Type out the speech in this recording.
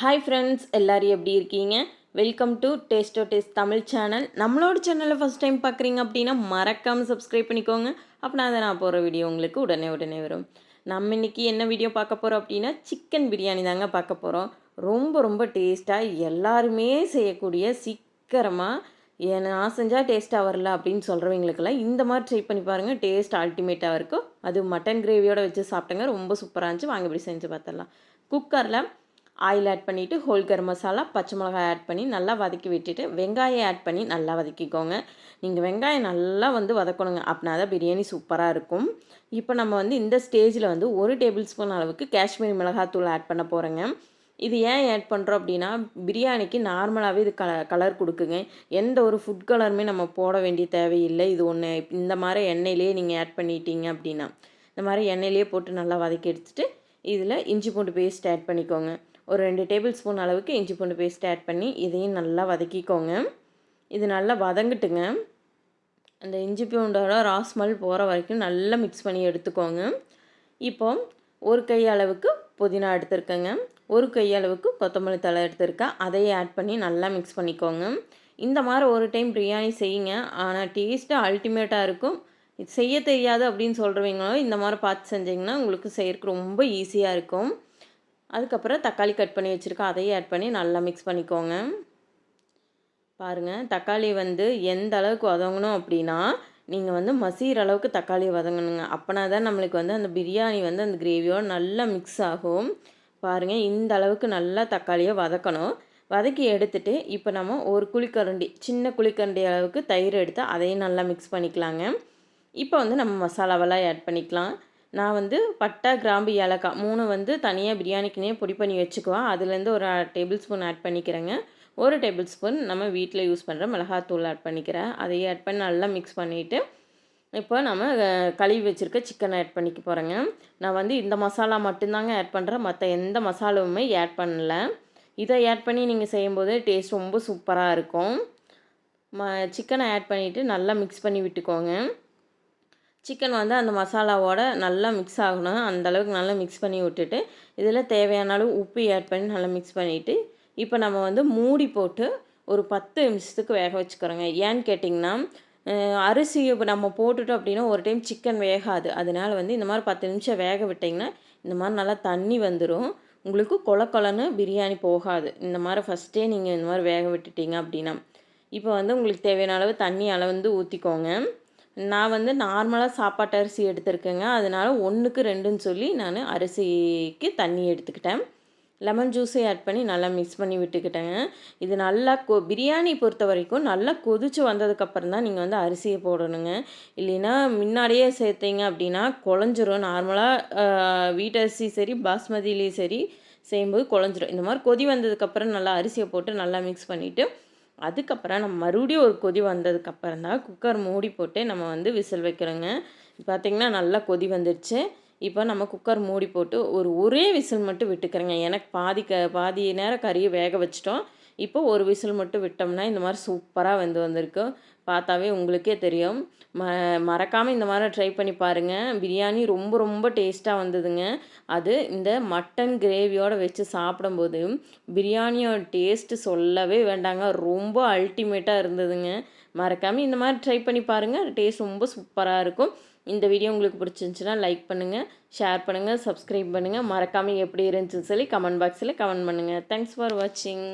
Hi friends, எல்லோரும் எப்படி இருக்கீங்க? வெல்கம் டு டேஸ்டோ டேஸ்ட் தமிழ் சேனல். நம்மளோட சேனலை ஃபஸ்ட் டைம் பார்க்குறீங்க அப்படின்னா மறக்காமல் சப்ஸ்கிரைப் பண்ணிக்கோங்க. அப்படின்னா அதை நான் போகிற வீடியோ உங்களுக்கு உடனே வரும். நம்ம இன்றைக்கி என்ன வீடியோ பார்க்க போகிறோம் அப்படின்னா சிக்கன் பிரியாணி தாங்க பார்க்க போகிறோம். ரொம்ப டேஸ்ட்டாக எல்லாருமே செய்யக்கூடிய சீக்கிரமாக நான் செஞ்சால் டேஸ்ட்டாக வரல அப்படின்னு சொல்கிறவங்களுக்கெல்லாம் இந்த மாதிரி ட்ரை பண்ணி பாருங்கள். டேஸ்ட் அல்டிமேட்டாக இருக்கும். அது மட்டன் கிரேவியோடு வச்சு சாப்பிட்டேங்க. ரொம்ப சூப்பராக இருந்துச்சு. வாங்க இப்படி செஞ்சு பார்த்துடலாம். குக்கரில் ஆயில் ஆட் பண்ணிவிட்டு ஹோல் கரம் மசாலா, பச்சை மிளகாய் ஆட் பண்ணி நல்லா வதக்கி விட்டுட்டு வெங்காயம் ஆட் பண்ணி நல்லா வதக்கிக்கோங்க. நீங்கள் வெங்காயம் நல்லா வதக்கணுங்க. அப்படின்னா தான் பிரியாணி சூப்பராக இருக்கும். இப்போ நம்ம இந்த ஸ்டேஜில் 1 டேபிள் ஸ்பூன் அளவுக்கு காஷ்மீரி மிளகாத்தூள் ஆட் பண்ண போகிறேங்க. இது ஏன் ஆட் பண்ணுறோம் அப்படின்னா பிரியாணிக்கு நார்மலாகவே இது கலர் கொடுக்குங்க. எந்த ஒரு ஃபுட் கலருமே நம்ம போட வேண்டிய தேவையில்லை. இது ஒன்று இந்த மாதிரி எண்ணெயிலே நீங்கள் ஆட் பண்ணிட்டீங்க அப்படின்னா இந்த மாதிரி எண்ணெயிலே போட்டு நல்லா வதக்கி எடுத்துகிட்டு இதில் இஞ்சி பூண்டு பேஸ்ட் ஆட் பண்ணிக்கோங்க. ஒரு 2 டேபிள் ஸ்பூன் அளவுக்கு இஞ்சி பூண்டு பேஸ்ட் ஆட் பண்ணி இதையும் நல்லா வதக்கிக்கோங்க. இது நல்லா வதங்கட்டுங்க. அந்த இஞ்சி பூண்டோட ராஸ்மல் போகிற வரைக்கும் நல்லா மிக்ஸ் பண்ணி எடுத்துக்கோங்க. இப்போ ஒரு கை அளவுக்கு புதினா எடுத்துருக்கேங்க. ஒரு கை அளவுக்கு கொத்தமல்லி தழை எடுத்துருக்கேன். அதையே ஆட் பண்ணி நல்லா மிக்ஸ் பண்ணிக்கோங்க. இந்த மாதிரி ஒரு டைம் பிரியாணி செய்யுங்க. ஆனால் டேஸ்ட்டு அல்டிமேட்டாக இருக்கும். இது செய்ய தெரியாது அப்படின்னு சொல்கிறவங்களும் இந்த மாதிரி பார்த்து செஞ்சிங்கன்னா உங்களுக்கு செய்யறதுக்கு ரொம்ப ஈஸியாக இருக்கும். அதுக்கப்புறம் தக்காளி கட் பண்ணி வச்சுருக்கேன். அதையும் ஆட் பண்ணி நல்லா மிக்ஸ் பண்ணிக்கோங்க. பாருங்கள், தக்காளி எந்த அளவுக்கு வதங்கணும் அப்படின்னா நீங்கள் மசிகிற அளவுக்கு தக்காளி வதங்கணுங்க. அப்போனா தான் நம்மளுக்கு அந்த பிரியாணி அந்த கிரேவியோடு நல்லா மிக்ஸ் ஆகும். பாருங்கள், இந்த அளவுக்கு நல்லா தக்காளியை வதக்கணும். வதக்கி எடுத்துகிட்டு இப்போ நம்ம ஒரு குழிக்கரண்டி சின்ன குழிக்கரண்டி அளவுக்கு தயிர் எடுத்து அதையும் நல்லா மிக்ஸ் பண்ணிக்கலாங்க. இப்போ நம்ம மசாலாவெல்லாம் ஆட் பண்ணிக்கலாம். நான் பட்டை, கிராம்பு, ஏலக்காய் 3 தனியாக பிரியாணிக்குனே பொடி பண்ணி வச்சுக்குவேன். அதுலேருந்து ஒரு டேபிள் ஸ்பூன் ஆட் பண்ணிக்கிறேங்க. ஒரு டேபிள் ஸ்பூன் நம்ம வீட்டில் யூஸ் பண்ணுற மிளகாத்தூள் ஆட் பண்ணிக்கிறேன். அதையும் ஆட் பண்ணி நல்லா மிக்ஸ் பண்ணிவிட்டு இப்போ நம்ம கழுவி வச்சுருக்க சிக்கனை ஆட் பண்ணிக்க போகிறேங்க. நான் இந்த மசாலா மட்டும்தாங்க ஆட் பண்ணுறேன். மற்ற எந்த மசாலாவுமே ஆட் பண்ணல. இதை ஆட் பண்ணி நீங்கள் செய்யும்போது டேஸ்ட் ரொம்ப சூப்பராக இருக்கும். சிக்கனை ஆட் பண்ணிவிட்டு நல்லா மிக்ஸ் பண்ணி விட்டுக்கோங்க. சிக்கன் அந்த மசாலாவோட நல்லா மிக்ஸ் ஆகணும். அந்தளவுக்கு நல்லா மிக்ஸ் பண்ணி விட்டுட்டு இதில் தேவையான அளவு உப்பு ஆட் பண்ணி நல்லா மிக்ஸ் பண்ணிவிட்டு இப்போ நம்ம மூடி போட்டு ஒரு 10 நிமிஷத்துக்கு வேக வச்சுக்கிறோங்க. ஏன்னு கேட்டிங்கன்னா அரிசி இப்போ நம்ம போட்டுட்டோம் அப்படின்னா ஒரு டைம் சிக்கன் வேகாது. அதனால் இந்த மாதிரி 10 நிமிஷம் வேக விட்டிங்கன்னா இந்த மாதிரி நல்லா தண்ணி வந்துடும். உங்களுக்கு கொலன்னு பிரியாணி போகாது. இந்த மாதிரி ஃபஸ்ட்டே நீங்கள் இந்த மாதிரி வேக விட்டுட்டீங்க அப்படின்னா இப்போ உங்களுக்கு தேவையான அளவு தண்ணி அளவு ஊற்றிக்கோங்க. நான் நார்மலாக சாப்பாட்டு அரிசி எடுத்துருக்கேங்க. அதனால் 1க்கு 2ன்னு சொல்லி நான் அரிசிக்கு தண்ணி எடுத்துக்கிட்டேன். லெமன் ஜூஸை ஆட் பண்ணி நல்லா மிக்ஸ் பண்ணி விட்டுக்கிட்டேங்க. இது நல்லா பிரியாணி பொறுத்த வரைக்கும் நல்லா கொதித்து வந்ததுக்கப்புறம் தான் நீங்கள் அரிசியை போடணுங்க. இல்லைன்னா முன்னாடியே சேர்த்திங்க அப்படின்னா குழஞ்சிரும். நார்மலாக வீட்டரிசி சரி பாஸ்மதிலேயும் சரி செய்யும்போது குழஞ்சிரும். இந்த மாதிரி கொதி வந்ததுக்கப்புறம் நல்லா அரிசியை போட்டு நல்லா மிக்ஸ் பண்ணிவிட்டு அதுக்கப்புறம் நம்ம மறுபடியும் ஒரு கொதி வந்ததுக்கப்புறம் தான் குக்கர் மூடி போட்டு நம்ம விசில் வைக்கிறோங்க. பார்த்திங்கன்னா நல்லா கொதி வந்துடுச்சு. இப்போ நம்ம குக்கர் மூடி போட்டு ஒரே விசில் மட்டும் விட்டுக்கிறேங்க. எனக்கு பாதி நேரம் கறியை வேக வச்சிட்டோம். இப்போ ஒரு விசில் மட்டும் விட்டோம்னா இந்த மாதிரி சூப்பராக வந்திருக்கு. பார்த்தாவே உங்களுக்கே தெரியும். மறக்காமல் இந்த மாதிரி ட்ரை பண்ணி பாருங்கள். பிரியாணி ரொம்ப டேஸ்ட்டாக வந்ததுங்க. அது இந்த மட்டன் கிரேவியோடு வச்சு சாப்பிடும்போது பிரியாணியோட டேஸ்ட்டு சொல்லவே வேண்டாங்க. ரொம்ப அல்டிமேட்டாக இருந்ததுங்க. மறக்காமல் இந்த மாதிரி ட்ரை பண்ணி பாருங்கள். டேஸ்ட் ரொம்ப சூப்பராக இருக்கும். இந்த வீடியோ உங்களுக்கு பிடிச்சிருந்துச்சுன்னா லைக் பண்ணுங்கள், ஷேர் பண்ணுங்கள், சப்ஸ்கிரைப் பண்ணுங்கள். மறக்காமல் எப்படி இருந்துச்சுன்னு சொல்லி கமெண்ட் பாக்ஸில் கமெண்ட் பண்ணுங்கள். தேங்க்ஸ் ஃபார் வாட்சிங்.